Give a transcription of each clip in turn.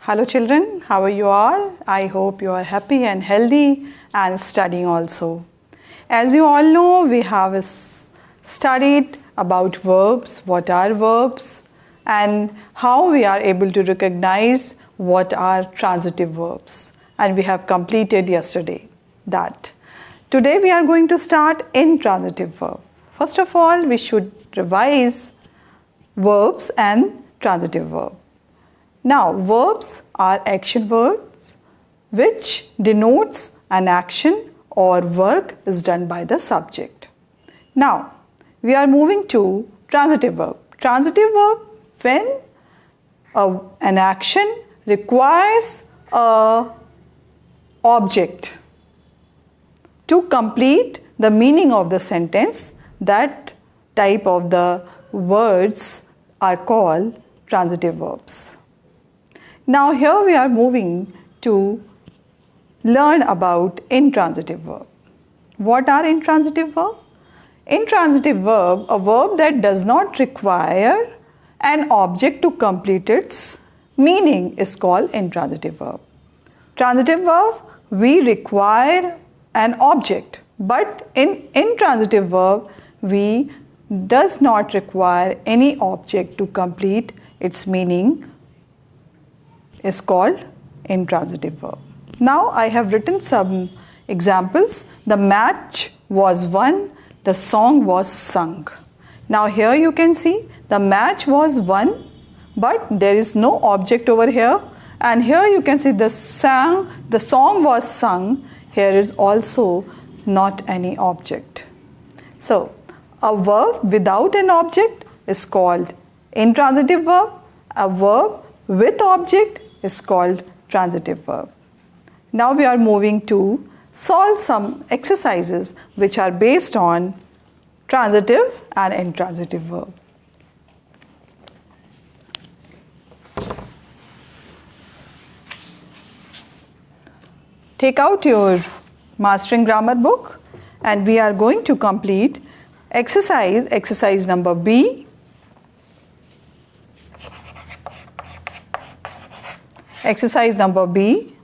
Hello children, how are you all? I hope you are happy and healthy and studying also. As you all know, we have studied about verbs, what are verbs, and how we are able to recognize what are transitive verbs. And we have completed yesterday that. Today we are going to start intransitive verb. First of all, we should revise verbs and transitive verb. Now, verbs are action words which denotes an action or work is done by the subject. Now, we are moving to transitive verb. Transitive verb, when an action requires an object to complete the meaning of the sentence, that type of the words are called transitive verbs. Now here we are moving to learn about intransitive verb. What are intransitive verb? Intransitive verb, a verb that does not require an object to complete its meaning is called intransitive verb. Transitive verb, we require an object, but in intransitive verb, we does not require any object to complete its meaning is called intransitive verb. Now I have written some examples. The match was won, the song was sung. Now here you can see the match was won, but there is no object over here, and here you can see the song was sung. Here is also not any object. So a verb without an object is called intransitive verb. A verb with object is called transitive verb. Now we are moving to solve some exercises which are based on transitive and intransitive verb. Take out your Mastering Grammar book and we are going to complete exercise number B. Exercise number B.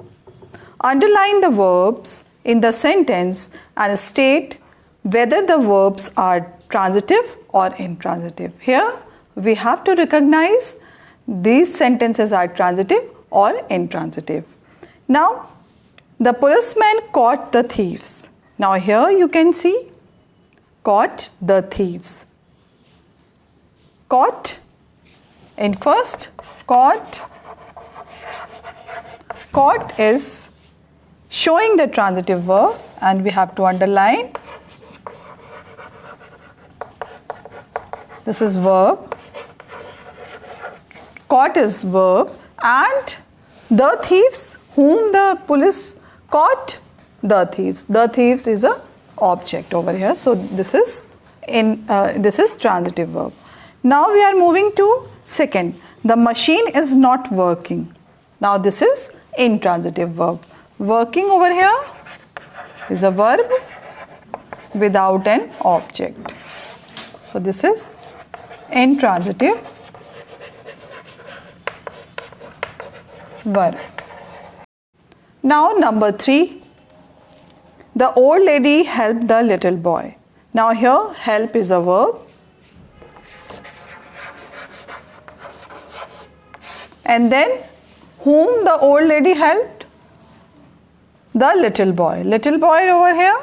Underline the verbs in the sentence and state whether the verbs are transitive or intransitive. Here we have to recognize these sentences are transitive or intransitive. Now the policeman caught the thieves. Now here you can see caught the thieves. Caught in first, caught is showing the transitive verb and we have to underline. This is verb. Caught is verb and the thieves whom the police caught, the thieves. The thieves is a object over here. So this is transitive verb. Now we are moving to second. The machine is not working. Now this is intransitive verb. Working over here is a verb without an object. So this is intransitive verb. Now number 3. The old lady helped the little boy. Now here help is a verb. And then whom the old lady helped? The little boy. Little boy over here,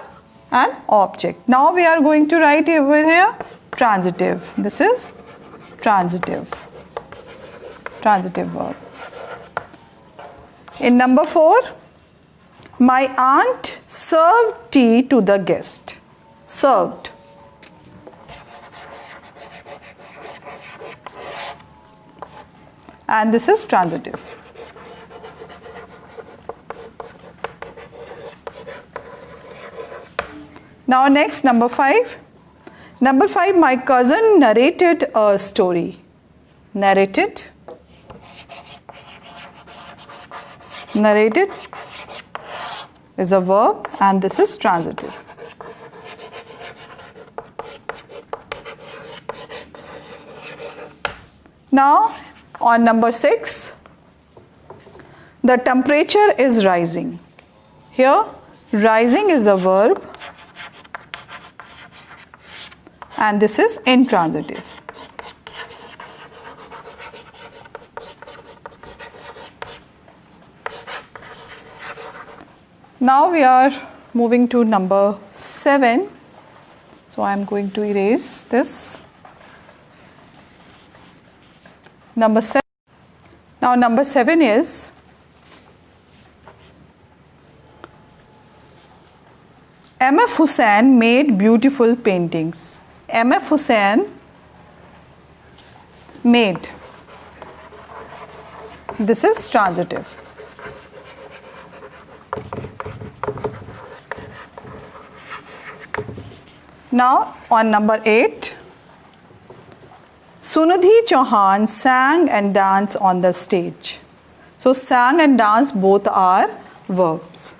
an object. Now we are going to write over here transitive. This is transitive verb. In number 4, my aunt served tea to the guest. Served. And this is transitive. Now next, number 5. Number 5, my cousin narrated a story. Narrated. Narrated is a verb and this is transitive. Now on number 6, The temperature is rising. Here, rising is a verb and this is intransitive. Now we are moving to number 7. So I am going to erase this. Number 7. Now number 7 is M.F. Hussain made beautiful paintings. M.F. Hussain made. This is transitive. Now on number 8, Sunidhi Chauhan sang and danced on the stage. So sang and dance both are verbs.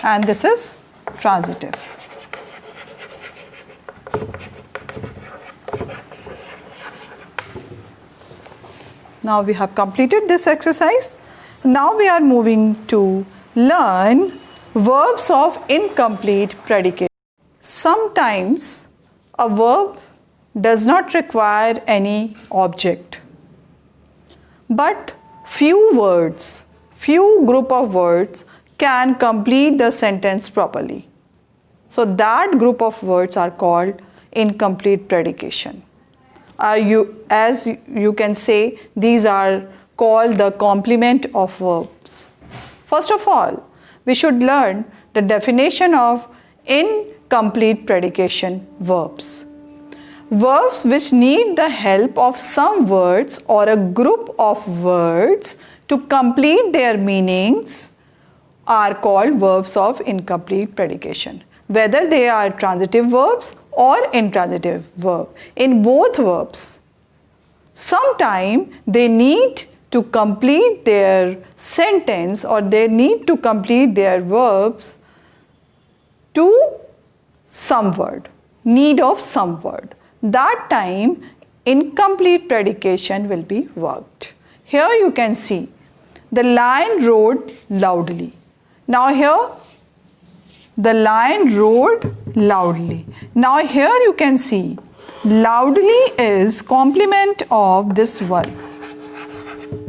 And this is transitive. Now we have completed this exercise. Now we are moving to learn verbs of incomplete predicate. Sometimes a verb does not require any object, but few group of words can complete the sentence properly. So that group of words are called incomplete predication. As you can say, these are called the complement of verbs. First of all, we should learn the definition of incomplete predication verbs. Verbs which need the help of some words or a group of words to complete their meanings are called verbs of incomplete predication, whether they are transitive verbs or intransitive verb. In both verbs, sometime they need to complete their sentence or they need to complete their verbs to some word, need of some word. That time incomplete predication will be worked. Here you can see the lion roared loudly. Now here the lion roared loudly. Now here you can see loudly is complement of this verb,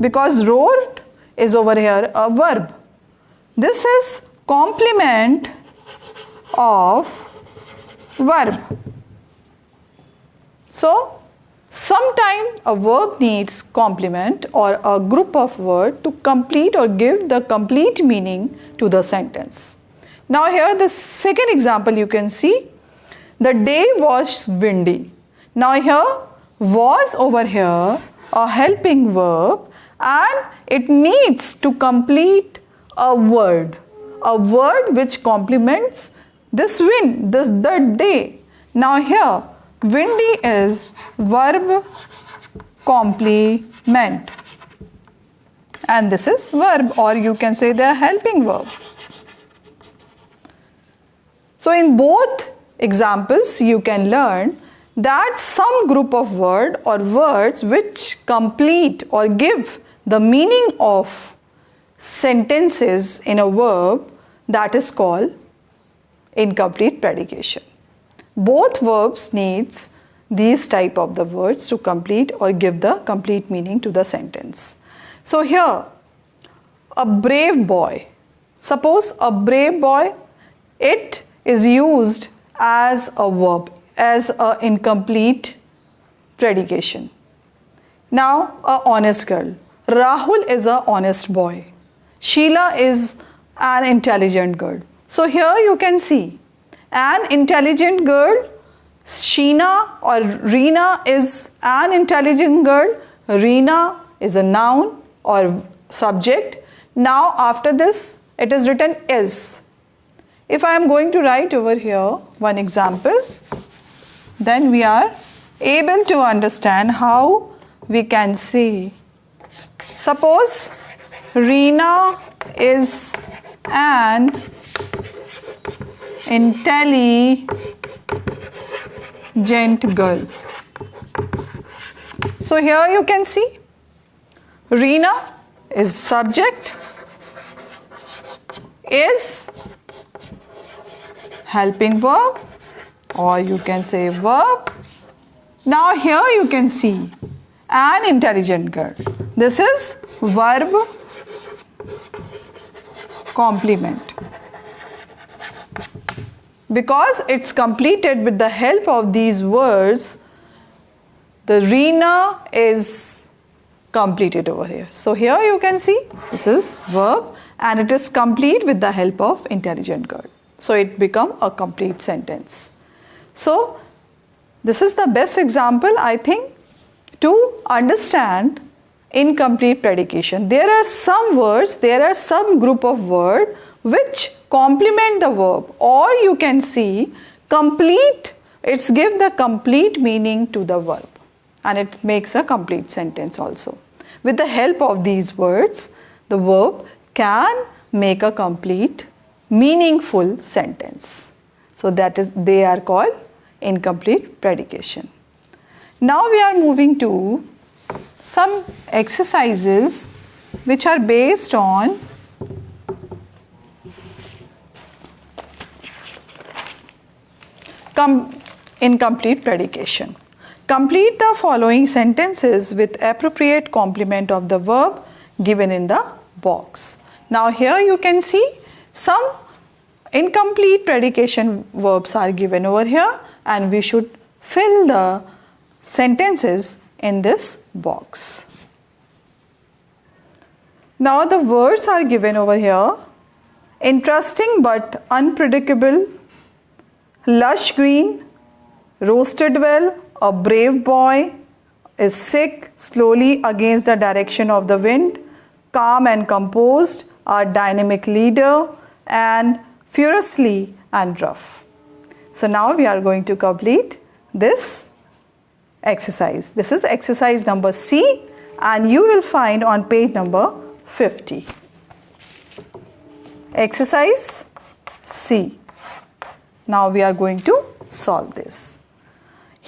because roared is over here a verb. This is complement of verb. So sometime a verb needs complement or a group of words to complete or give the complete meaning to the sentence. Now here the second example you can see, the day was windy. Now here was over here a helping verb and it needs to complete a word which complements this the day. Now here windy is verb complement and this is verb, or you can say the helping verb. So in both examples you can learn that some group of word or words which complete or give the meaning of sentences in a verb, that is called incomplete predication. Both verbs needs these type of the words to complete or give the complete meaning to the sentence. So here a brave boy, suppose a brave boy, it is used as a verb, as an incomplete predication. Now a honest girl, Rahul is an honest boy, Sheila is an intelligent girl. So here you can see an intelligent girl, Sheena or Reena is an intelligent girl, Reena is a noun or subject. Now after this it is written is. If I am going to write over here one example, then we are able to understand how we can say, suppose Reena is an intelligent girl. So here you can see Reena is subject, is helping verb, or you can say verb. Now here you can see an intelligent girl. This is verb complement. Because it's completed with the help of these words, the Reena is completed over here. So here you can see this is verb and it is complete with the help of intelligent girl. So it becomes a complete sentence. So this is the best example, I think, to understand incomplete predication. There are some words, there are some group of words which complement the verb, or you can see complete, it's give the complete meaning to the verb and it makes a complete sentence also. With the help of these words, the verb can make a complete meaningful sentence. So that is, they are called incomplete predication. Now we are moving to some exercises which are based on incomplete predication. Complete the following sentences with appropriate complement of the verb given in the box. Now here you can see some incomplete predication verbs are given over here and we should fill the sentences in this box. Now the words are given over here: interesting but unpredictable, lush green, roasted well, a brave boy, is sick, slowly against the direction of the wind, calm and composed, a dynamic leader, and furiously and rough. So now we are going to complete this exercise. This is exercise number C and you will find on page number 50. Exercise C. Now we are going to solve this.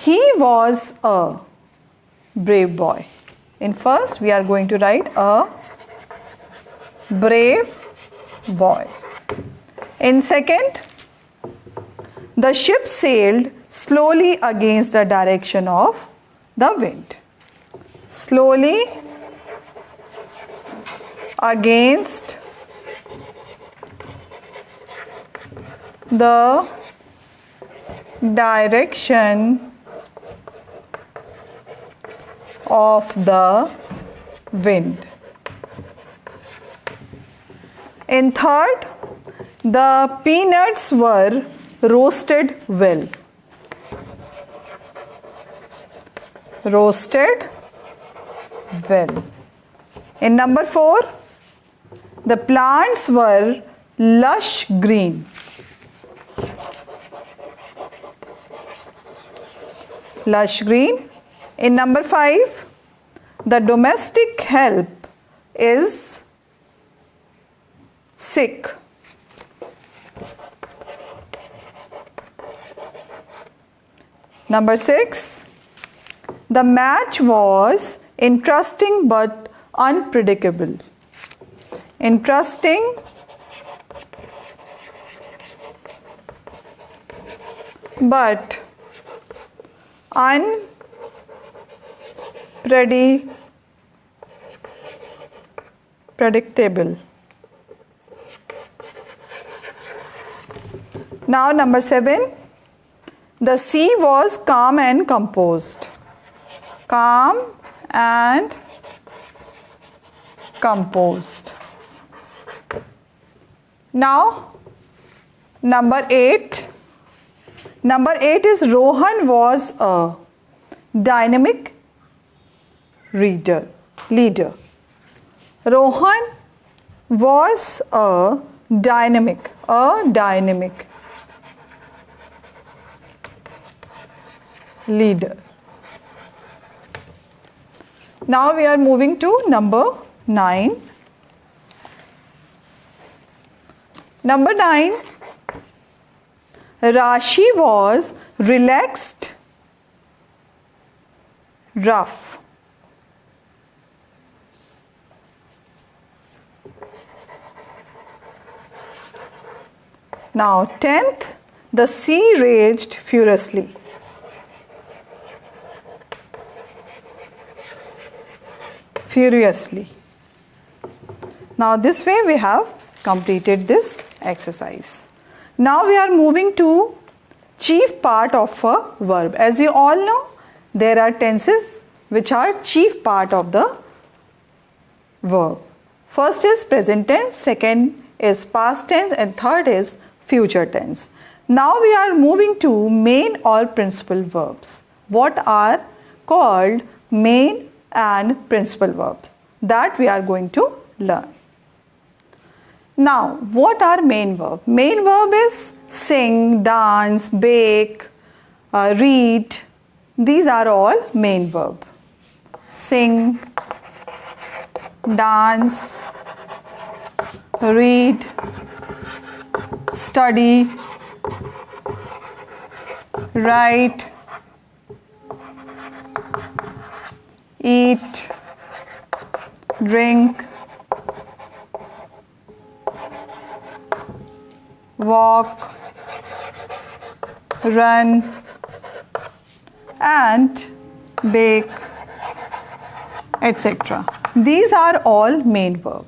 He was a brave boy. In first we are going to write a brave boy. In second, the ship sailed slowly against the direction of the wind. Slowly against the direction of the wind. In third, the peanuts were roasted well. Roasted well. In number 4, the plants were lush green. Lush green. In number 5, the domestic help is sick. Number 6, the match was interesting but unpredictable. Interesting but unpredictable. Now number 7, the sea was calm and composed. Calm and composed. Now number 8. Number 8 is Rohan was a dynamic leader. Rohan was a dynamic leader. Now we are moving to number 9. Number 9, Rashi was relaxed, rough. Now 10th, the sea raged furiously. Furiously. Now this way we have completed this exercise. Now we are moving to chief part of a verb. As you all know, there are tenses which are chief part of the verb. First is present tense, second is past tense, and third is future tense. Now we are moving to main or principal verbs. What are called main and principal verbs? That we are going to learn. Now, what are main verb? Main verb is sing, dance, bake, read. These are all main verb. Sing, dance, read, study, write, eat, drink, walk, run, and bake, etc. These are all main verb,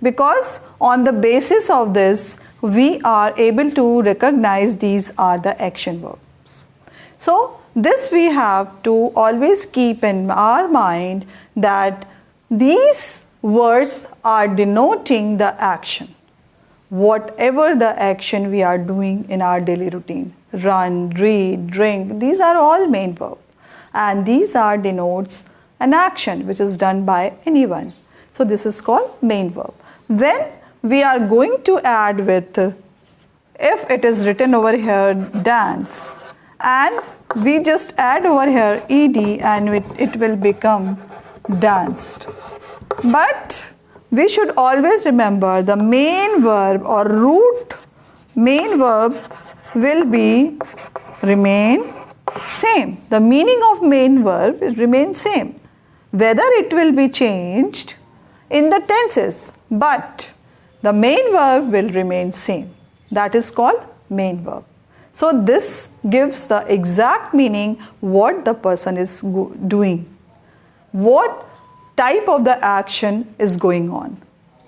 because on the basis of this we are able to recognize these are the action verbs. So this we have to always keep in our mind that these words are denoting the action. Whatever the action we are doing in our daily routine, run, read, drink, these are all main verb, and these are denotes an action which is done by anyone. So this is called main verb. When we are going to add with, if it is written over here dance, and we just add over here ed, and it will become danced. But we should always remember the main verb or root main verb will remain same. The meaning of main verb will remain same, whether it will be changed in the tenses, but the main verb will remain same. That is called main verb. So this gives the exact meaning what the person is doing, what type of the action is going on.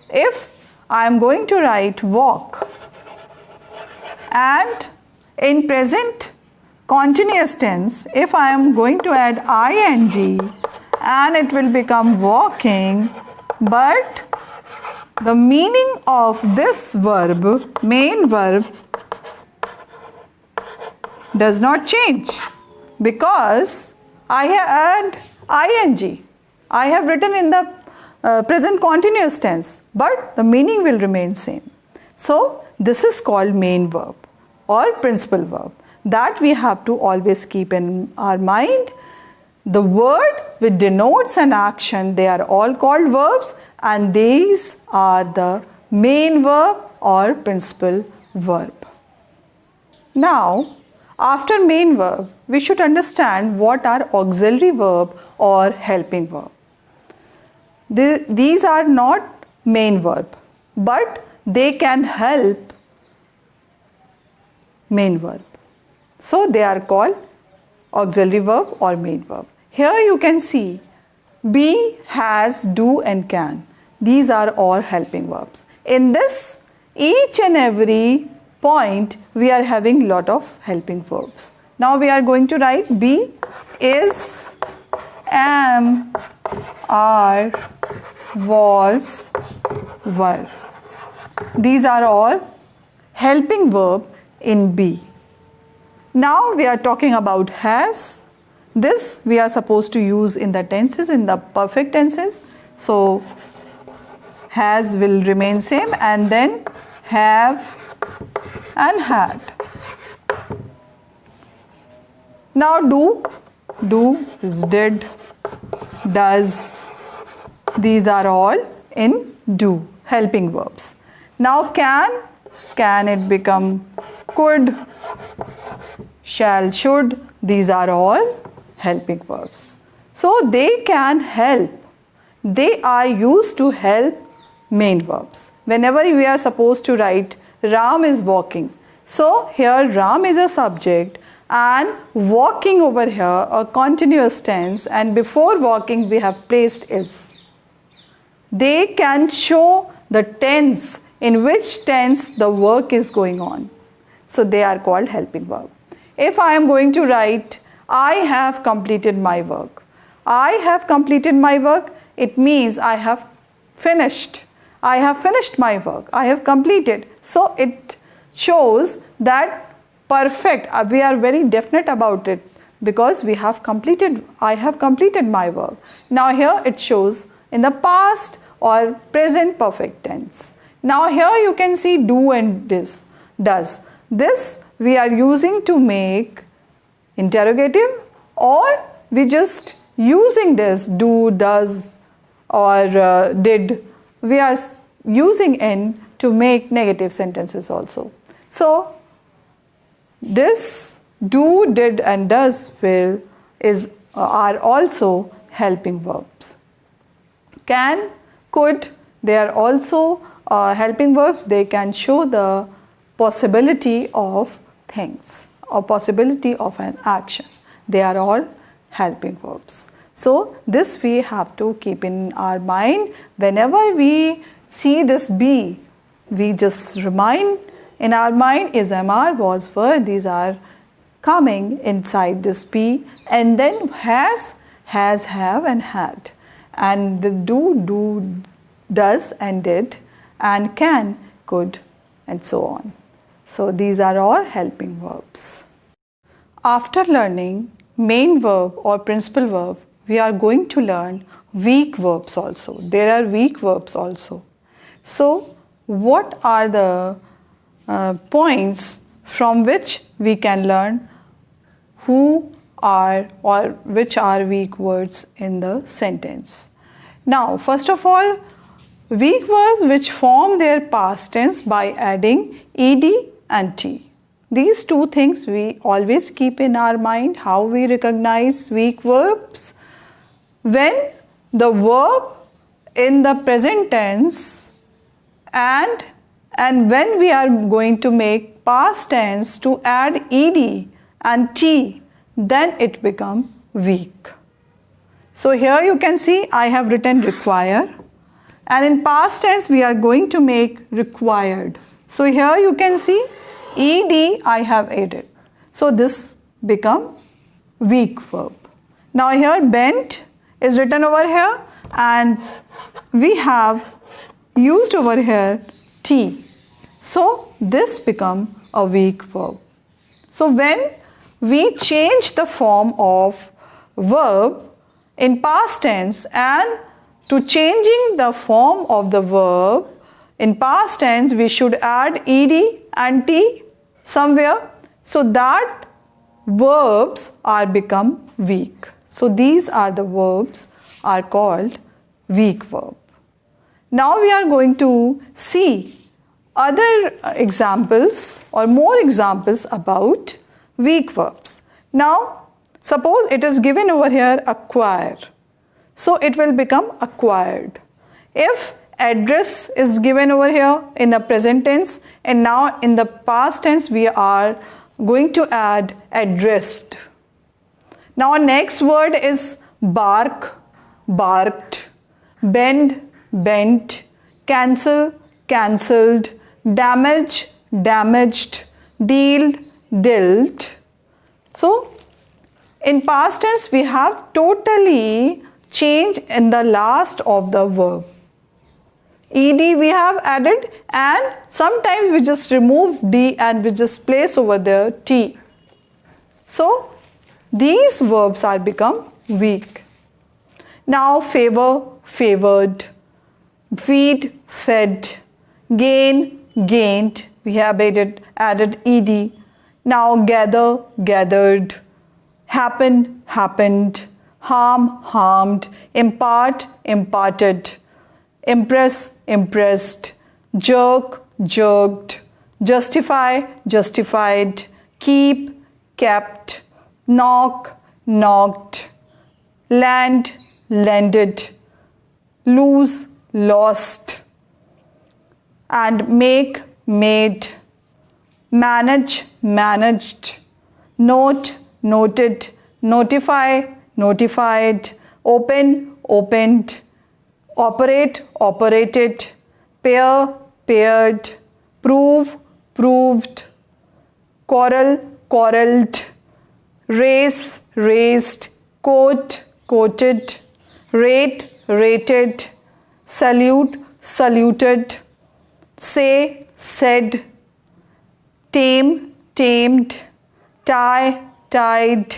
If I am going to write walk, and in present continuous tense, if I am going to add ing, and it will become walking, but the meaning of this verb, main verb, does not change, because I have add ing. I have written in the present continuous tense, but the meaning will remain same. So this is called main verb or principal verb. That we have to always keep in our mind. The word which denotes an action, they are all called verbs, and these are the main verb or principal verb. Now, after main verb, we should understand what are auxiliary verb or helping verb. These are not main verb, but they can help main verb. So they are called auxiliary verb or main verb. Here you can see be, has, do and can. These are all helping verbs. In this, each and every point we are having lot of helping verbs. Now we are going to write be, is, am, are, was, were. These are all helping verb in be. Now we are talking about has. This we are supposed to use in the tenses, in the perfect tenses. So has will remain same, and then have and had. Now do is did, does. These are all in do, helping verbs. Now can it become could, shall, should. These are all helping verbs. So they can help. They are used to help main verbs. Whenever we are supposed to write Ram is walking, So here Ram is a subject and walking over here a continuous tense, and before walking we have placed is. They can show the tense, in which tense the work is going on. So they are called helping verb. If I am going to write, I have completed my work. I have completed my work, it means I have finished. I have finished my work. I have completed. So it shows that perfect. We are very definite about it because we have completed. I have completed my work. Now here it shows in the past or present perfect tense. Now here you can see do and this, does. This we are using to make interrogative, or we just using this do, does or did. We are using in to make negative sentences also. So this do, did and does will are also helping verbs. Can, could, they are also helping verbs. They can show the possibility of things or possibility of an action. They are all helping verbs. So this we have to keep in our mind. Whenever we see this be, we just remind in our mind is, MR, was, were. These are coming inside this be, and then has, have and had. And with do, does and did, and can, could and so on. So these are all helping verbs. After learning main verb or principal verb, we are going to learn weak verbs also. There are weak verbs also. So what are the points from which we can learn who are or which are weak words in the sentence? Now, first of all, weak words which form their past tense by adding ed and t. These two things we always keep in our mind. How we recognize weak verbs? When the verb in the present tense and when we are going to make past tense to add ed and t, then it becomes weak. So here you can see I have written require, and in past tense we are going to make required. So here you can see ed I have added. So this become weak verb. Now here bent is written over here, and we have used over here t. So this become a weak verb. So when we change the form of verb in past tense, and to changing the form of the verb in past tense we should add ed and t somewhere, so that verbs are become weak. So these are the verbs are called weak verb. Now we are going to see other examples or more examples about weak verbs. Now suppose it is given over here acquire. So it will become acquired. If address is given over here in a present tense, and now in the past tense we are going to add addressed. Now our next word is bark, barked, bend, bent, cancel, cancelled, damage, damaged, deal, dealt. So in past tense we have totally changed in the last of the verb. ed we have added, and sometimes we just remove d and we just place over there t. So these verbs are become weak. Now favor, favored, feed, fed, gain, gained, we have added ed. Now gather, gathered, happen, happened, harm, harmed, impart, imparted, impress, impressed, jerk, jerked, justify, justified, keep, kept, knock, knocked, land, landed, lose, lost, and make, made, manage, managed, note, noted, notify, notified, open, opened, operate, operated, pair, paired, prove, proved, quarrel, quarreled, race, raced, quote, quoted, rate, rated, salute, saluted, say, said, tame, tamed, tie, tied,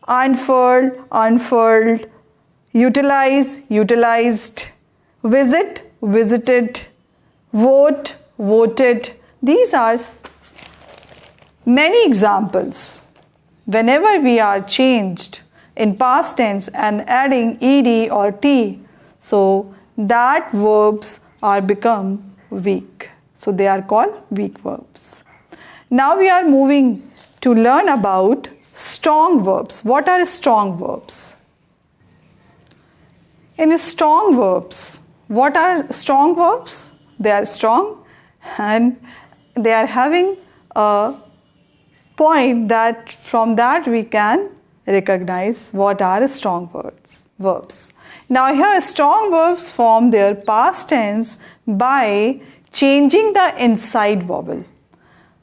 unfurl, unfurled, utilize, utilized, visit, visited, vote, voted. These are many examples. Whenever we are changed in past tense and adding ed or t, so that verbs are become weak. So they are called weak verbs. Now we are moving to learn about strong verbs. What are strong verbs? In strong verbs, what are strong verbs? They are strong and they are having a point that from that we can recognize what are strong verbs. Now here strong verbs form their past tense by changing the inside vowel.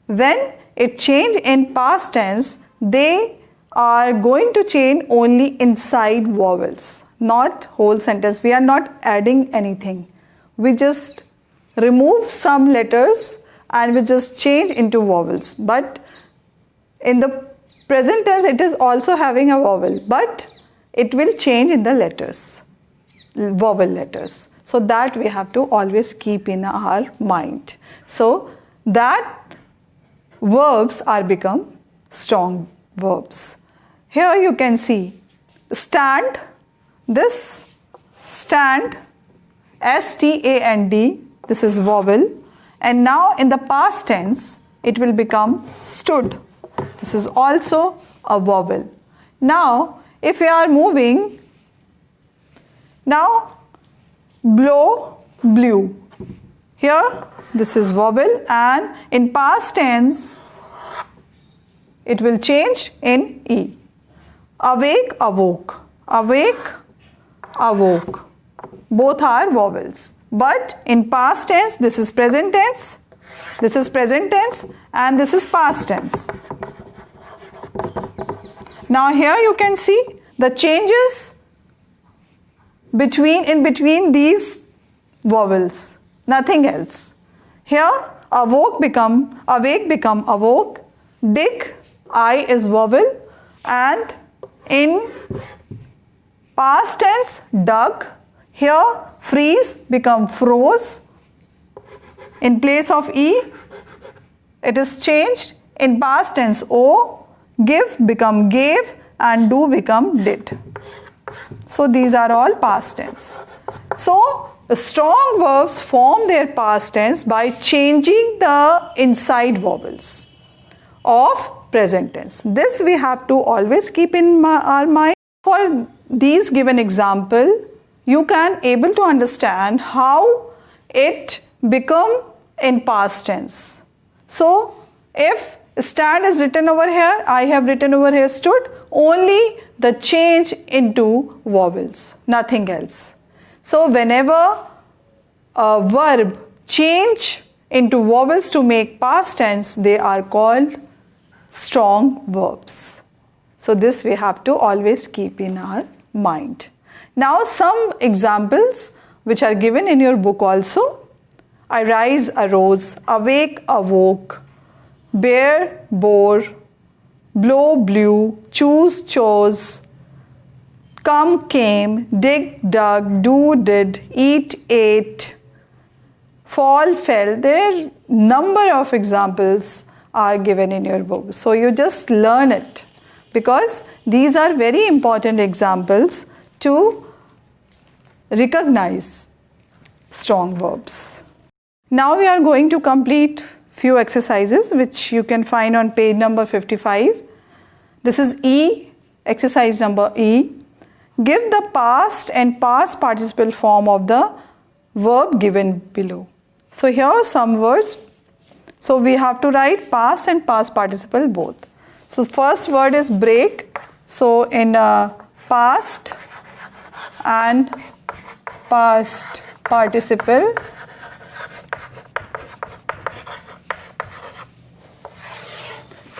When it change in past tense, they are going to change only inside vowels, not whole sentence. We are not adding anything. We just remove some letters and we just change into vowels. But in the present tense, it is also having a vowel, but it will change in the letters, vowel letters. So that we have to always keep in our mind. So that verbs are become strong verbs. Here you can see stand, this stand, S-T-A-N-D, this is vowel, and now in the past tense it will become stood. This is also a vowel. Now if we are moving, now blow, blew. Here this is vowel and in past tense it will change in E. Awake, awoke. Awake, awoke. Both are vowels. But in past tense, this is present tense, this is present tense, and this is past tense. Now here you can see the changes in between these vowels, nothing else. Here awoke become awake, become awoke, dig, I is vowel, and in past tense dug. Here freeze become froze. In place of E it is changed. In past tense O, give become gave, and do become did. So these are all past tense. So the strong verbs form their past tense by changing the inside vowels of present tense. This we have to always keep in our mind. For these given example, you can able to understand how it become in past tense. So if stand is written over here, I have written over here stood, only the change into vowels, nothing else. So whenever a verb change into vowels to make past tense, they are called strong verbs. So this we have to always keep in our mind. Now some examples which are given in your book also. Arise, arose, awake, awoke, bear, bore, blow, blew, choose, chose, come, came, dig, dug, do, did, eat, ate, fall, fell. There are number of examples are given in your book. So you just learn it because these are very important examples to recognize strong verbs. Now we are going to complete few exercises which you can find on page number 55. This is E, exercise number E. Give the past and past participle form of the verb given below. So here are some words, So we have to write past and past participle both. So first word is break. So in past and past participle,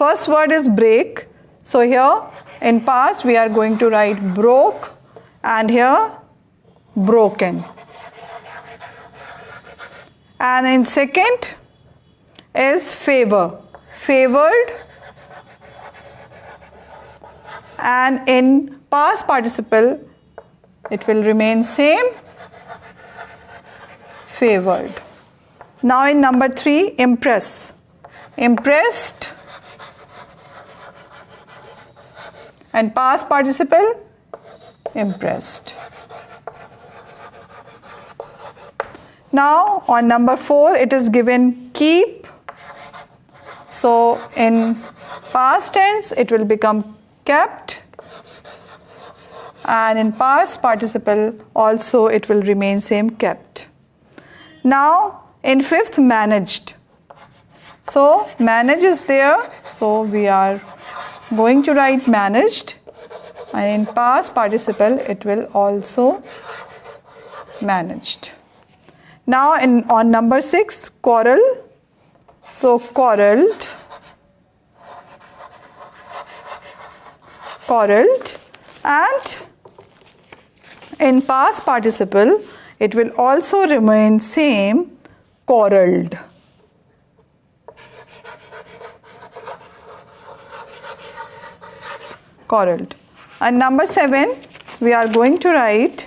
first word is break. So here in past we are going to write broke and here broken. And in second is favor, favored. And in past participle it will remain same, favored. Now in number 3, impress, impressed. And past participle, impressed. Now on number 4 it is given keep. So in past tense it will become kept, and in past participle also it will remain same, kept. Now in fifth, managed. So manage is there, so we are going to write managed, and in past participle it will also managed. Now on number 6, quarrel. So quarreled, quarreled, and in past participle it will also remain same, quarreled. Quarreled. And number 7 we are going to write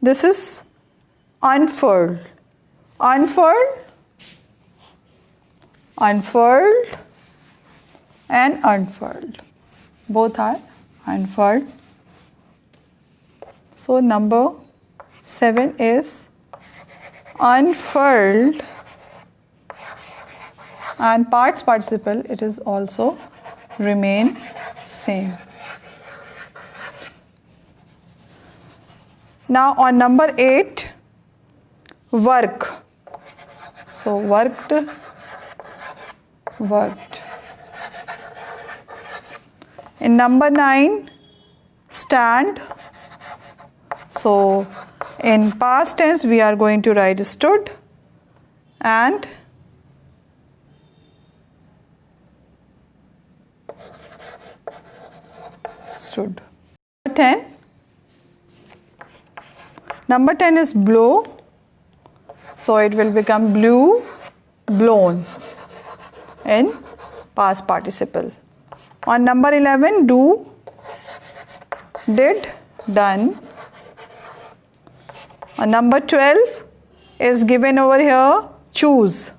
this is unfurled, unfurled, unfurled and unfurled. Both are unfurled. So number 7 is unfurled, and past participle it is also remain same. Now on number 8, work. So worked, worked. In number 9, stand. So in past tense we are going to write stood and stood. Number 10 is blow. So it will become blew, blown in past participle. On number 11, do, did, done. On number 12 is given over here, choose.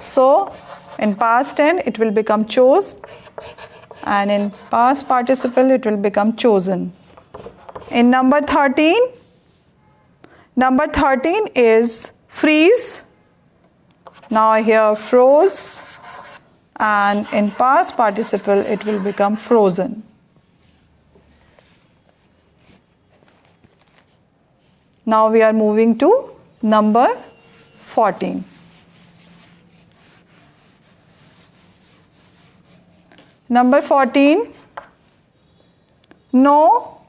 So in past tense it will become chose, and in past participle it will become chosen. In number 13 is freeze. Now here froze, and in past participle it will become frozen. Now we are moving to number 14. Number 14, know.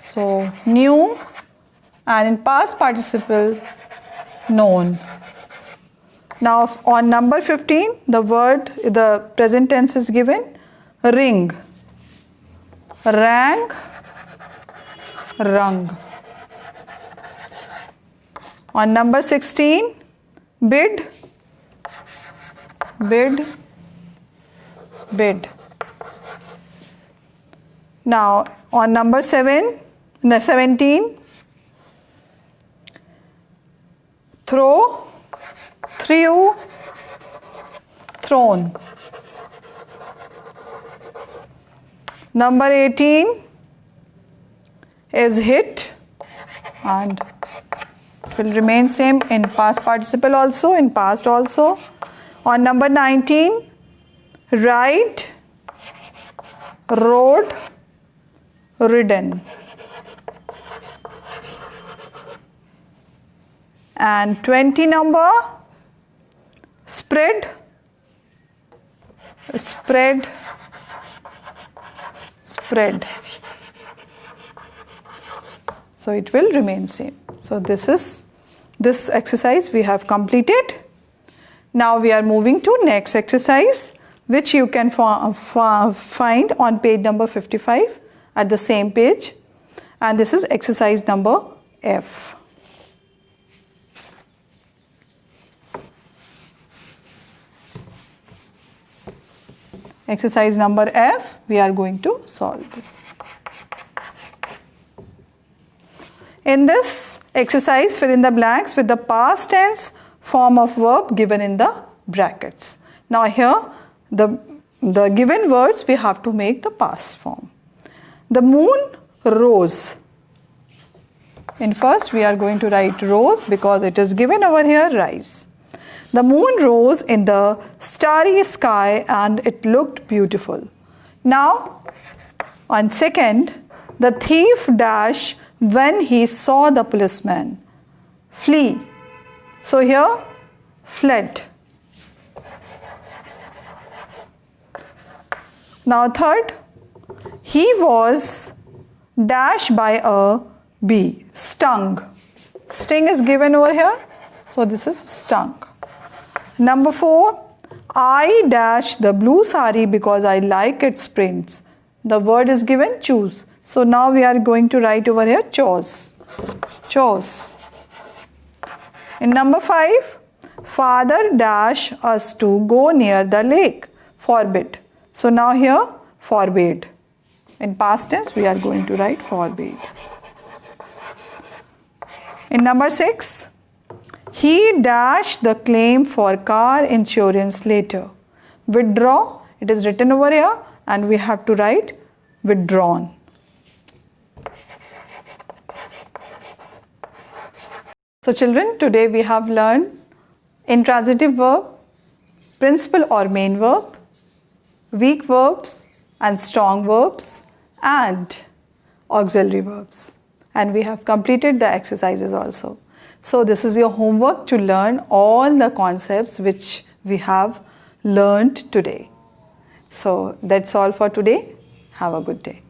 So knew, and in past participle known. Now on number 15, the present tense is given, ring, rang, rung. On number 16, bid, bid, bid. Now on number 17, throw, threw, thrown. Number 18 is hit, and it will remain same in past participle also, in past also. On number 19, ride, rode, ridden. And 20 number, spread, spread, spread. So it will remain same. So this exercise we have completed. Now we are moving to next exercise, which you can find on page number 55 at the same page. And this is exercise number F. Exercise number F, we are going to solve this. In this exercise, fill in the blanks with the past tense form of verb given in the brackets. Now here, the given words we have to make the past form. The moon rose. In first, we are going to write rose because it is given over here, rise. The moon rose in the starry sky and it looked beautiful. Now, on second, the thief dash when he saw the policeman. Flee. So here, fled. Now third, he was dashed by a bee. Stung. Sting is given over here. So this is stung. Number 4, I dash the blue sari because I like its prints. The word is given choose. So now we are going to write over here chose. Chose. In number 5, father dash us to go near the lake. Forbid. So now here forbade. In past tense we are going to write forbade. In number 6, he dashed the claim for car insurance later. Withdraw, it is written over here and we have to write withdrawn. So children, today we have learned intransitive verb, principal or main verb, weak verbs and strong verbs and auxiliary verbs. And we have completed the exercises also. So this is your homework to learn all the concepts which we have learned today. So that's all for today. Have a good day.